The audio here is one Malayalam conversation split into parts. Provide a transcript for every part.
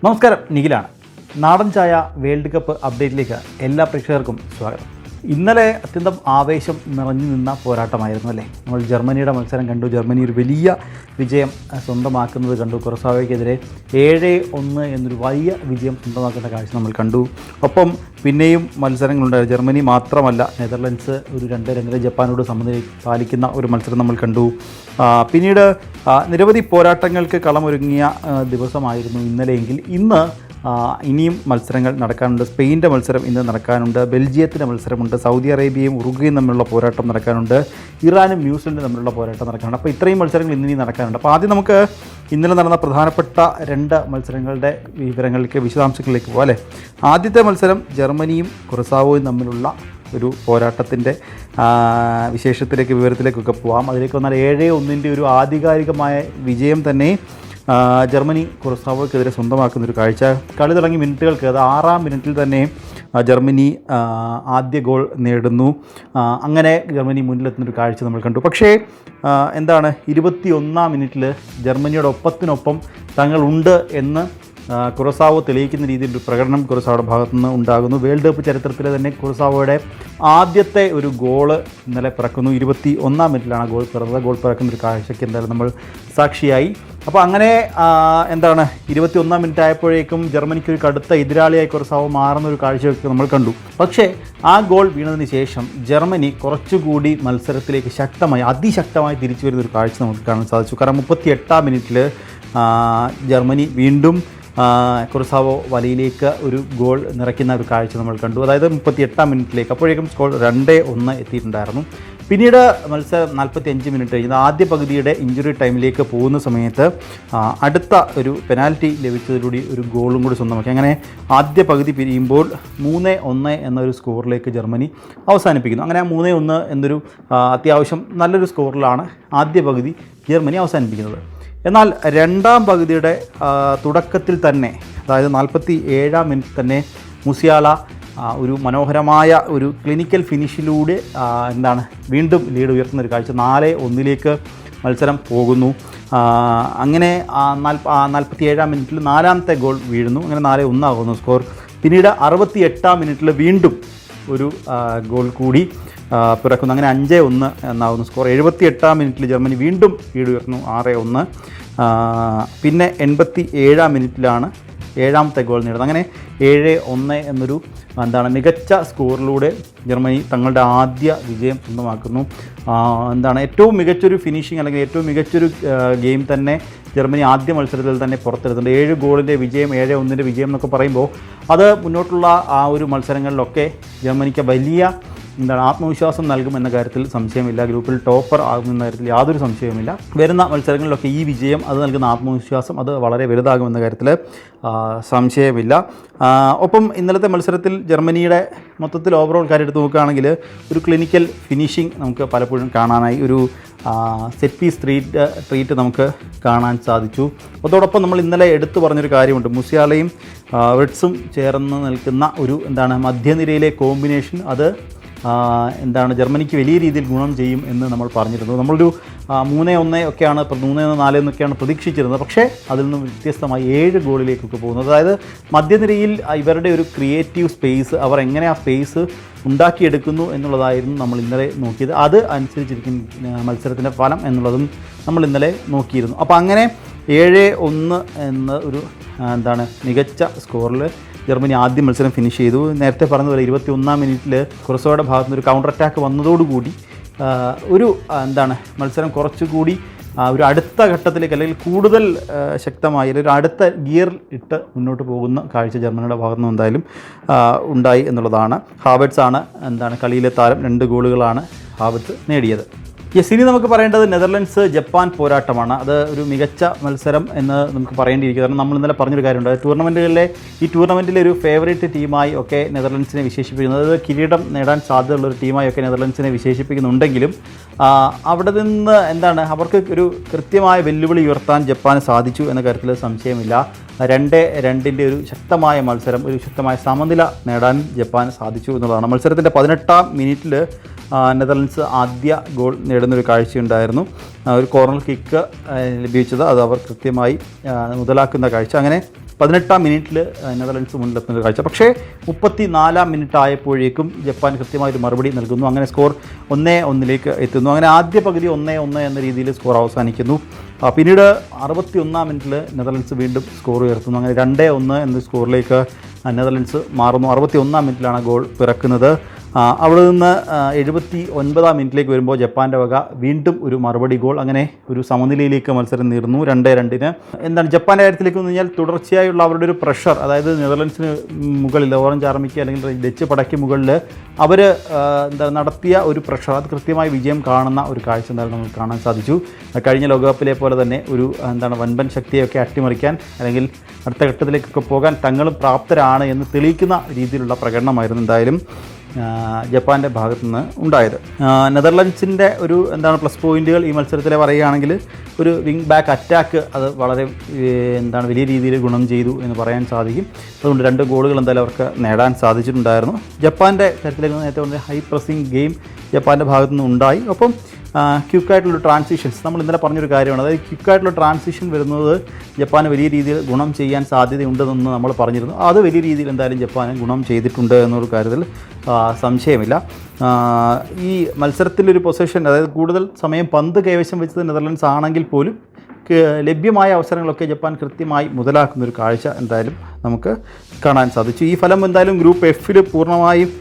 നമസ്കാരം, നിഖിലാണ്. നാടൻ ചായ വേൾഡ് കപ്പ് അപ്ഡേറ്റിലേക്ക് എല്ലാ പ്രേക്ഷകർക്കും സ്വാഗതം. ഇന്നലെ അത്യന്തം ആവേശം നിറഞ്ഞു നിന്ന പോരാട്ടമായിരുന്നു അല്ലേ. നമ്മൾ ജർമ്മനിയുടെ മത്സരം കണ്ടു. ജർമ്മനി ഒരു വലിയ വിജയം സ്വന്തമാക്കുന്നത് കണ്ടു. കുറസാവയ്ക്കെതിരെ 7-1 എന്നൊരു വലിയ വിജയം സ്വന്തമാക്കുന്ന കാഴ്ച നമ്മൾ കണ്ടു. ഒപ്പം പിന്നെയും മത്സരങ്ങളുണ്ടായി. ജർമ്മനി മാത്രമല്ല, നെതർലൻഡ്സ് ഒരു 2-2 ജപ്പാനോട് സമനില പാലിക്കുന്ന ഒരു മത്സരം നമ്മൾ കണ്ടു. പിന്നീട് നിരവധി പോരാട്ടങ്ങൾക്ക് കളമൊരുങ്ങിയ ദിവസമായിരുന്നു ഇന്നലെയെങ്കിൽ ഇന്ന് ഇനിയും മത്സരങ്ങൾ നടക്കാനുണ്ട്. സ്പെയിൻ്റെ മത്സരം ഇന്ന് നടക്കാനുണ്ട്. ബെൽജിയത്തിൻ്റെ മത്സരമുണ്ട്. സൗദി അറേബ്യയും ഉറുഗ്വേയും തമ്മിലുള്ള പോരാട്ടം നടക്കാനുണ്ട്. ഇറാനും ന്യൂസിലൻഡും തമ്മിലുള്ള പോരാട്ടം നടക്കാനുണ്ട്. അപ്പോൾ ഇത്രയും മത്സരങ്ങൾ ഇന്നിനി നടക്കാനുണ്ട്. അപ്പോൾ ആദ്യം നമുക്ക് ഇന്നലെ നടന്ന പ്രധാനപ്പെട്ട 2 മത്സരങ്ങളുടെ വിശദാംശങ്ങളിലേക്ക് പോകാം അല്ലേ. ആദ്യത്തെ മത്സരം ജർമ്മനിയും കുറസാവോയും തമ്മിലുള്ള ഒരു പോരാട്ടത്തിൻ്റെ വിവരത്തിലേക്കൊക്കെ പോകാം. അതിലേക്ക് വന്നാൽ 7-1 ഒരു ആധികാരികമായ വിജയം തന്നെ ജർമ്മനി കുറസാവോയ്ക്കെതിരെ സ്വന്തമാക്കുന്നൊരു കാഴ്ച. കളി തുടങ്ങി മിനിറ്റുകൾക്ക്, അത് 6-ാം മിനിറ്റിൽ തന്നെ ജർമ്മനി ആദ്യ ഗോൾ നേടുന്നു. അങ്ങനെ ജർമ്മനി മുന്നിലെത്തുന്നൊരു കാഴ്ച നമ്മൾ കണ്ടു. പക്ഷേ 21-ാം മിനിറ്റിൽ ജർമ്മനിയുടെ ഒപ്പത്തിനൊപ്പം തങ്ങളുണ്ട് എന്ന് കുറസാവോ തെളിയിക്കുന്ന രീതിയിലൊരു പ്രകടനം കുറസാവോയുടെ ഭാഗത്തുനിന്ന് ഉണ്ടാകുന്നു. വേൾഡ് കപ്പ് ചരിത്രത്തിലെ തന്നെ കുറസാവോയുടെ ആദ്യത്തെ ഒരു ഗോള് ഇന്നലെ പിറക്കുന്നു. 21-ാം മിനിറ്റിലാണ് ഗോൾ പിറന്നത്. ഗോൾ പിറക്കുന്നൊരു കാഴ്ചയ്ക്ക് എന്തായാലും നമ്മൾ സാക്ഷിയായി. അപ്പോൾ അങ്ങനെ 21-ാം മിനിറ്റ് ആയപ്പോഴേക്കും ജർമ്മനിക്ക് ഒരു കടുത്ത എതിരാളിയായി കുറസാവോ മാറുന്ന ഒരു കാഴ്ചയൊക്കെ നമ്മൾ കണ്ടു. പക്ഷേ ആ ഗോൾ വീണതിന് ശേഷം ജർമ്മനി കുറച്ചുകൂടി മത്സരത്തിലേക്ക് അതിശക്തമായി തിരിച്ചു വരുന്ന ഒരു കാഴ്ച നമുക്ക് കാണാൻ സാധിച്ചു. കാരണം 38-ാം മിനിറ്റിൽ ജർമ്മനി വീണ്ടും കുറസാവോ വലയിലേക്ക് ഒരു ഗോൾ നിറയ്ക്കുന്ന ഒരു കാഴ്ച നമ്മൾ കണ്ടു. അതായത് 38-ാം മിനിറ്റിലേക്ക്. അപ്പോഴേക്കും സ്കോർ 2-1 എത്തിയിട്ടുണ്ടായിരുന്നു. പിന്നീട് മത്സരം 45 മിനിറ്റ് കഴിഞ്ഞ് ആദ്യ പകുതിയുടെ ഇഞ്ചുറി ടൈമിലേക്ക് പോകുന്ന സമയത്ത് അടുത്ത ഒരു പെനാൽറ്റി ലഭിച്ചതിലൂടെ ഒരു ഗോളും കൂടി സ്വന്തമാക്കി. അങ്ങനെ ആദ്യ പകുതി പിരിയുമ്പോൾ 3-1 എന്നൊരു സ്കോറിലേക്ക് ജർമ്മനി അവസാനിപ്പിക്കുന്നു. അങ്ങനെ 3-1 എന്നൊരു അത്യാവശ്യം നല്ലൊരു സ്കോറിലാണ് ആദ്യ പകുതി ജർമ്മനി അവസാനിപ്പിക്കുന്നത്. എന്നാൽ 2-ാം പകുതിയുടെ തുടക്കത്തിൽ തന്നെ, അതായത് 47-ാം മിനിറ്റിൽ തന്നെ മുസിയാല ഒരു മനോഹരമായ ഒരു ക്ലിനിക്കൽ ഫിനിഷിലൂടെ വീണ്ടും ലീഡ് ഉയർത്തുന്ന ഒരു കാഴ്ച. 4-1 മത്സരം പോകുന്നു. അങ്ങനെ 47-ാം മിനിറ്റിൽ 4ാമത്തെ ഗോൾ വീഴുന്നു. അങ്ങനെ 4-1 ആകുന്നു സ്കോർ. പിന്നീട് 68-ാം മിനിറ്റിൽ വീണ്ടും ഒരു ഗോൾ കൂടി പിറക്കുന്നു. അങ്ങനെ 5-1 എന്നാകുന്നു സ്കോർ. 78-ാം മിനിറ്റിൽ ജർമ്മനി വീണ്ടും ലീഡ് ഉയർന്നു 6-1. പിന്നെ 87-ാം മിനിറ്റിലാണ് 7ാമത്തെ ഗോൾ നേടുന്നത്. അങ്ങനെ 7-1 എന്നൊരു മികച്ച സ്കോറിലൂടെ ജർമ്മനി തങ്ങളുടെ ആദ്യ വിജയം സ്വന്തമാക്കുന്നു. ഏറ്റവും മികച്ചൊരു ഫിനിഷിംഗ് അല്ലെങ്കിൽ ഏറ്റവും മികച്ചൊരു ഗെയിം തന്നെ ജർമ്മനി ആദ്യ മത്സരത്തിൽ തന്നെ പുറത്തെടുത്തിട്ടുണ്ട്. 7 ഗോളിൻ്റെ വിജയം, 7-1 വിജയം എന്നൊക്കെ പറയുമ്പോൾ അത് മുന്നോട്ടുള്ള ആ ഒരു മത്സരങ്ങളിലൊക്കെ ജർമ്മനിക്ക് വലിയ ആത്മവിശ്വാസം നൽകുമെന്ന കാര്യത്തിൽ സംശയമില്ല. ഗ്രൂപ്പിൽ ടോപ്പർ ആകുമെന്ന കാര്യത്തിൽ യാതൊരു സംശയവുമില്ല. വരുന്ന മത്സരങ്ങളിലൊക്കെ ഈ വിജയം അത് നൽകുന്ന ആത്മവിശ്വാസം അത് വളരെ വലുതാകുമെന്ന കാര്യത്തിൽ സംശയമില്ല. ഒപ്പം ഇന്നലത്തെ മത്സരത്തിൽ ജർമ്മനിയുടെ മൊത്തത്തിൽ ഓവറോൾ കാര്യം എടുത്ത് നോക്കുകയാണെങ്കിൽ ഒരു ക്ലിനിക്കൽ ഫിനിഷിംഗ് നമുക്ക് പലപ്പോഴും കാണാനായി, ഒരു സെറ്റ് പീസ് ട്രീറ്റ് നമുക്ക് കാണാൻ സാധിച്ചു. അതോടൊപ്പം നമ്മൾ ഇന്നലെ എടുത്തു പറഞ്ഞൊരു കാര്യമുണ്ട്. മുസിയാലയും വിർട്സും ചേർന്ന് നിൽക്കുന്ന ഒരു മധ്യനിരയിലെ കോമ്പിനേഷൻ അത് ജർമ്മനിക്ക് വലിയ രീതിയിൽ ഗുണം ചെയ്യും എന്ന് നമ്മൾ പറഞ്ഞിരുന്നു. നമ്മളൊരു 3-1 ഒക്കെയാണ്, 3-4 എന്നൊക്കെയാണ് പ്രതീക്ഷിച്ചിരുന്നത്. പക്ഷേ അതിൽ നിന്ന് വ്യത്യസ്തമായി 7 ഗോളിലേക്കൊക്കെ പോകുന്നത്. അതായത് മധ്യനിരയിൽ ഇവരുടെ ഒരു ക്രിയേറ്റീവ് സ്പേസ്, അവർ എങ്ങനെ ആ സ്പേസ് ഉണ്ടാക്കിയെടുക്കുന്നു എന്നുള്ളതായിരുന്നു നമ്മൾ ഇന്നലെ നോക്കിയത്. അത് അനുസരിച്ചിരിക്കും മത്സരത്തിൻ്റെ ഫലം എന്നുള്ളതും നമ്മൾ ഇന്നലെ നോക്കിയിരുന്നു. അപ്പോൾ അങ്ങനെ 7-1 എന്ന ഒരു മികച്ച സ്കോറിൽ ജർമ്മനി ആദ്യ മത്സരം ഫിനിഷ് ചെയ്തു. നേരത്തെ പറഞ്ഞതുപോലെ 21-ാം മിനിറ്റിൽ കുറസോയുടെ ഭാഗത്തു നിന്ന് ഒരു കൗണ്ടർ അറ്റാക്ക് വന്നതോടുകൂടി ഒരു മത്സരം കുറച്ചുകൂടി ഒരു അടുത്ത ഘട്ടത്തിലേക്ക് അല്ലെങ്കിൽ കൂടുതൽ ശക്തമായി ഒരു അടുത്ത ഗിയർ ഇട്ട് മുന്നോട്ട് പോകുന്ന കാഴ്ച ജർമ്മനിയുടെ ഭാഗത്തു നിന്ന് എന്തായാലും ഉണ്ടായി എന്നുള്ളതാണ്. ഹാവർട്സ് ആണ് കളിയിലെ താരം. 2 ഗോളുകളാണ് ഹാവർട്സ് നേടിയത്. ഇനി നമുക്ക് പറയേണ്ടത് നെതർലൻഡ്സ് ജപ്പാൻ പോരാട്ടമാണ്. അത് ഒരു മികച്ച മത്സരം എന്ന് നമുക്ക് പറയേണ്ടിയിരിക്കും. കാരണം നമ്മൾ ഇന്നലെ പറഞ്ഞൊരു കാര്യമുണ്ട്. ഈ ടൂർണമെൻറ്റിലെ ഒരു ഫേവറേറ്റ് ടീമായി ഒക്കെ നെതർലൻഡ്സിനെ വിശേഷിപ്പിക്കുന്നത്, കിരീടം നേടാൻ സാധ്യതയുള്ളൊരു ടീമായി ഒക്കെ നെതർലൻഡ്സിനെ വിശേഷിപ്പിക്കുന്നുണ്ടെങ്കിലും അവിടെ നിന്ന് അവർക്ക് ഒരു കൃത്യമായ വെല്ലുവിളി ഉയർത്താൻ ജപ്പാന് സാധിച്ചു എന്ന കാര്യത്തിൽ സംശയമില്ല. 2-2 ഒരു ശക്തമായ മത്സരം, ഒരു ശക്തമായ സമനില നേടാൻ ജപ്പാന് സാധിച്ചു എന്നുള്ളതാണ്. മത്സരത്തിൻ്റെ 18-ാം മിനിറ്റിൽ നെതർലൻഡ്സ് ആദ്യ ഗോൾ നേടുന്നൊരു കാഴ്ചയുണ്ടായിരുന്നു. ഒരു കോർണർ കിക്ക് ലഭിച്ചത് അത് അവർ കൃത്യമായി മുതലാക്കുന്ന കാഴ്ച. അങ്ങനെ 18-ാം മിനിറ്റിൽ നെതർലൻഡ്സ് മുന്നിലെത്തുന്ന ഒരു കാഴ്ച. പക്ഷേ 34-ാം മിനിറ്റ് ആയപ്പോഴേക്കും ജപ്പാൻ കൃത്യമായൊരു മറുപടി നൽകുന്നു. അങ്ങനെ സ്കോർ 1-1 എത്തുന്നു. അങ്ങനെ ആദ്യ പകുതി 1-1 എന്ന രീതിയിൽ സ്കോർ അവസാനിക്കുന്നു. പിന്നീട് 61-ാം മിനിറ്റിൽ നെതർലൻഡ്സ് വീണ്ടും സ്കോർ ഉയർത്തുന്നു. അങ്ങനെ 2-1 എന്ന സ്കോറിലേക്ക് നെതർലൻഡ്സ് മാറുന്നു. 61-ാം മിനിറ്റിലാണ് ഗോൾ പിറക്കുന്നത്. അവിടെ നിന്ന് 79-ാം മിനിറ്റിലേക്ക് വരുമ്പോൾ ജപ്പാൻ്റെ വക വീണ്ടും ഒരു മറുപടി ഗോൾ. അങ്ങനെ ഒരു സമനിലയിലേക്ക് മത്സരം നീളുന്നു 2-2. എന്താണ് ജപ്പാൻ്റെ കാര്യത്തിലേക്ക് വന്നു കഴിഞ്ഞാൽ തുടർച്ചയായുള്ള അവരുടെ ഒരു പ്രഷർ, അതായത് നെതർലൻഡ്സിന് മുകളിൽ ഓറഞ്ച് ആർമിക്ക് അല്ലെങ്കിൽ ഡച്ച് പടയ്ക്ക് മുകളിൽ അവർ നടത്തിയ ഒരു പ്രഷർ, അത് കൃത്യമായി വിജയം കാണുന്ന ഒരു കാഴ്ച എന്തായാലും നമുക്ക് കാണാൻ സാധിച്ചു. കഴിഞ്ഞ ലോകകപ്പിലെ പോലെ തന്നെ ഒരു വൻപൻ ശക്തിയൊക്കെ അട്ടിമറിക്കാൻ അല്ലെങ്കിൽ അടുത്ത ഘട്ടത്തിലേക്കൊക്കെ പോകാൻ തങ്ങളും പ്രാപ്തരാണ് എന്ന് തെളിയിക്കുന്ന രീതിയിലുള്ള പ്രകടനമായിരുന്നു എന്തായാലും ജപ്പാൻ്റെ ഭാഗത്തു നിന്ന് ഉണ്ടായത്. നെതർലൻഡ്സിൻ്റെ ഒരു പ്ലസ് പോയിൻറ്റുകൾ ഈ മത്സരത്തിൽ പറയുകയാണെങ്കിൽ ഒരു വിങ് ബാക്ക് അറ്റാക്ക് അത് വളരെ വലിയ രീതിയിൽ ഗുണം ചെയ്തു എന്ന് പറയാൻ സാധിക്കും. അതുകൊണ്ട് 2 ഗോളുകൾ എന്തായാലും അവർക്ക് നേടാൻ സാധിച്ചിട്ടുണ്ടായിരുന്നു. ജപ്പാൻ്റെ കാര്യത്തിലേക്ക് നേരത്തെ പറഞ്ഞ ഹൈ പ്രസിംഗ് ഗെയിം ജപ്പാൻ്റെ ഭാഗത്തു നിന്ന് ഉണ്ടായി. ഒപ്പം ക്വിക്കായിട്ടുള്ള ട്രാൻസിഷൻസ് നമ്മൾ ഇന്നലെ പറഞ്ഞൊരു കാര്യമാണ്. അതായത് ക്വിക്കായിട്ടുള്ള ട്രാൻസിഷൻ വരുന്നത് ജപ്പാന് വലിയ രീതിയിൽ ഗുണം ചെയ്യാൻ സാധ്യതയുണ്ടെന്ന് നമ്മൾ പറഞ്ഞിരുന്നു. അത് വലിയ രീതിയിൽ എന്തായാലും ജപ്പാന് ഗുണം ചെയ്തിട്ടുണ്ട് എന്നൊരു കാര്യത്തിൽ സംശയമില്ല. ഈ മത്സരത്തിലൊരു പൊസിഷൻ, അതായത് കൂടുതൽ സമയം പന്ത് കൈവശം വെച്ചത് നെതർലൻഡ്സ് ആണെങ്കിൽ പോലും ലഭ്യമായ അവസരങ്ങളൊക്കെ ജപ്പാൻ കൃത്യമായി മുതലാക്കുന്നൊരു കാഴ്ച എന്തായാലും നമുക്ക് കാണാൻ സാധിച്ചു. ഈ ഫലം എന്തായാലും ഗ്രൂപ്പ് എഫിൽ പൂർണ്ണമായും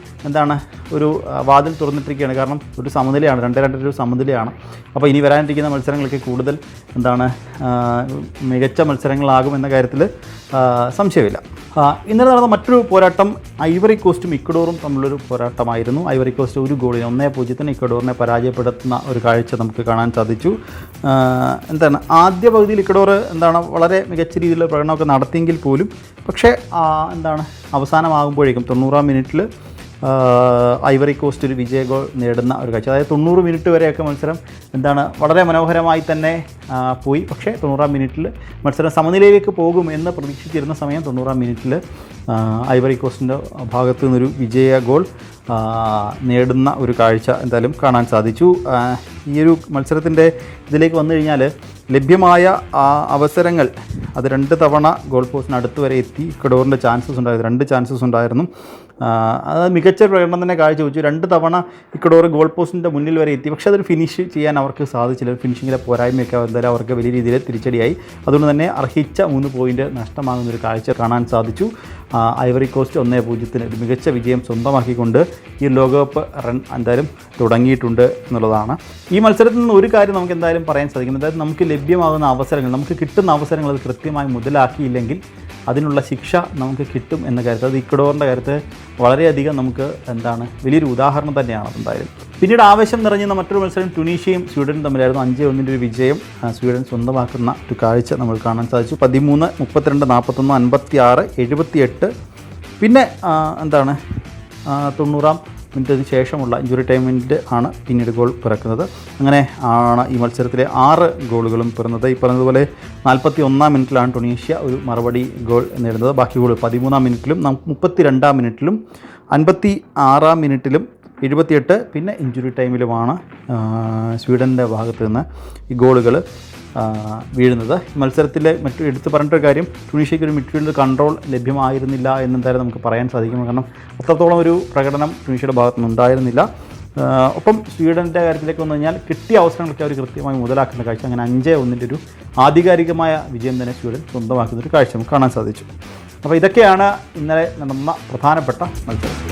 ഒരു വാതിൽ തുറന്നിട്ടിരിക്കുകയാണ്. കാരണം ഒരു സമനിലയാണ്, 2-2 ഒരു സമനിലയാണ്. അപ്പോൾ ഇനി വരാനിരിക്കുന്ന മത്സരങ്ങളൊക്കെ കൂടുതൽ മികച്ച മത്സരങ്ങളാകുമെന്ന കാര്യത്തിൽ സംശയമില്ല. ഇന്നലെ നടന്ന മറ്റൊരു പോരാട്ടം ഐവറി കോസ്റ്റും ഇക്വഡോറും തമ്മിലൊരു പോരാട്ടമായിരുന്നു. ഐവറി കോസ്റ്റ് 1 ഗോളിന് 1-0 ഇക്വഡോറിനെ പരാജയപ്പെടുത്തുന്ന ഒരു കാഴ്ച നമുക്ക് കാണാൻ സാധിച്ചു. ആദ്യ പകുതിയിൽ ഇക്വഡോർ വളരെ മികച്ച രീതിയിലുള്ള പ്രകടനമൊക്കെ നടത്തിയെങ്കിൽ പോലും പക്ഷേ അവസാനമാകുമ്പോഴേക്കും 90-ാം മിനിറ്റിൽ ഐവറി കോസ്റ്റ് ഒരു വിജയ ഗോൾ നേടുന്ന ഒരു കാഴ്ച. അതായത് 90 മിനിറ്റ് വരെയൊക്കെ മത്സരം വളരെ മനോഹരമായി തന്നെ പോയി. പക്ഷേ 90-ാം മിനിറ്റിൽ മത്സരം സമനിലയിലേക്ക് പോകും എന്ന് പ്രതീക്ഷിച്ചിരുന്ന സമയം 90-ാം മിനിറ്റിൽ ഐവറി കോസ്റ്റിൻ്റെ ഭാഗത്തു നിന്നൊരു വിജയ ഗോൾ നേടുന്ന ഒരു കാഴ്ച എന്തായാലും കാണാൻ സാധിച്ചു. ഈ ഒരു മത്സരത്തിൻ്റെ ഇതിലേക്ക് വന്നു കഴിഞ്ഞാൽ ലഭ്യമായ അവസരങ്ങൾ അത് 2 തവണ ഗോൾ പോസ്റ്റിന് അടുത്ത് വരെ എത്തി. ഇക്വഡോറിൻ്റെ ചാൻസസ് ഉണ്ടായിരുന്നു, 2 ചാൻസസ് ഉണ്ടായിരുന്നു. അത് മികച്ച പ്രകടനം തന്നെ കാഴ്ചവെച്ചു. 2 തവണ ഇക്വഡോർ ഗോൾ പോസ്റ്റിൻ്റെ മുന്നിൽ വരെ എത്തി. പക്ഷേ അതൊരു ഫിനിഷ് ചെയ്യാൻ അവർക്ക് സാധിച്ചില്ല. ഫിനിഷിങ്ങിലെ പോരായ്മയൊക്കെ എന്തായാലും അവർക്ക് വലിയ രീതിയിൽ തിരിച്ചടിയായി. അതുകൊണ്ട് തന്നെ അർഹിച്ച 3 പോയിൻ്റ് നഷ്ടമാകുന്നൊരു കാഴ്ച കാണാൻ സാധിച്ചു. ഐവറി കോസ്റ്റ് 1-0 ഒരു മികച്ച വിജയം സ്വന്തമാക്കിക്കൊണ്ട് ഈ ലോകകപ്പ് റൺ എന്തായാലും തുടങ്ങിയിട്ടുണ്ട് എന്നുള്ളതാണ്. ഈ മത്സരത്തിൽ നിന്ന് ഒരു കാര്യം നമുക്ക് എന്തായാലും പറയാൻ സാധിക്കും. അതായത് നമുക്ക് ലഭ്യമാകുന്ന അവസരങ്ങൾ, നമുക്ക് കിട്ടുന്ന അവസരങ്ങൾ അത് കൃത്യമായി മുതലാക്കിയില്ലെങ്കിൽ അതിനുള്ള ശിക്ഷ നമുക്ക് കിട്ടും എന്ന കാര്യത്തിൽ, അത് ഇക്വഡോറിൻ്റെ കാര്യത്തിൽ വളരെയധികം നമുക്ക് വലിയൊരു ഉദാഹരണം തന്നെയാണ് എന്തായാലും. പിന്നീട് ആവേശം നിറഞ്ഞുന്ന മറ്റൊരു മത്സരം ടുണീഷ്യയും സ്വീഡനും തമ്മിലായിരുന്നു. 5-1 ഒരു വിജയം സ്വീഡൻ സ്വന്തമാക്കുന്ന ഒരു കാഴ്ച നമ്മൾ കാണാൻ സാധിച്ചു. 13, 32, 41, 56, 78. പിന്നെ 90-ാം മിനിറ്റിന് ശേഷമുള്ള ഇഞ്ചുറി ടൈമിൻ്റെ ആണ് പിന്നീട് ഗോൾ പിറക്കുന്നത്. അങ്ങനെ ആണ് ഈ മത്സരത്തിലെ 6 ഗോളുകളും പിറന്നത്. ഈ പറഞ്ഞതുപോലെ 41-ാം മിനിറ്റിലാണ് ടുണീഷ്യ ഒരു മറുപടി ഗോൾ നേടുന്നത്. ബാക്കി ഗോൾ 13-ാം മിനിറ്റിലും 32-ാം മിനിറ്റിലും 56-ാം മിനിറ്റിലും 78 പിന്നെ ഇഞ്ചുറി ടൈമിലുമാണ് സ്വീഡൻ്റെ ഭാഗത്ത് നിന്ന് ഈ ഗോളുകൾ വീഴുന്നത്. മത്സരത്തിലെ എടുത്ത് പറഞ്ഞിട്ടൊരു കാര്യം, ടുണീഷ്യയ്ക്ക് ഒരു മിഡ്ഫീൽഡ് കൺട്രോൾ ലഭ്യമായിരുന്നില്ല എന്നെന്തായാലും നമുക്ക് പറയാൻ സാധിക്കും. കാരണം അത്രത്തോളം ഒരു പ്രകടനം ടുണീഷ്യയുടെ ഭാഗത്തുനിന്ന് ഉണ്ടായിരുന്നില്ല. ഒപ്പം സ്വീഡൻ്റെ കാര്യത്തിലേക്ക് വന്നു കഴിഞ്ഞാൽ കിട്ടിയ അവസരങ്ങളൊക്കെ അവർ കൃത്യമായി മുതലാക്കുന്ന കാഴ്ച. അങ്ങനെ 5-1 ഒരു ആധികാരികമായ വിജയം തന്നെ സ്വീഡൻ സ്വന്തമാക്കുന്നൊരു കാഴ്ച നമുക്ക് കാണാൻ സാധിച്ചു. അപ്പോൾ ഇതൊക്കെയാണ് ഇന്നലെ നടന്ന പ്രധാനപ്പെട്ട മത്സരം.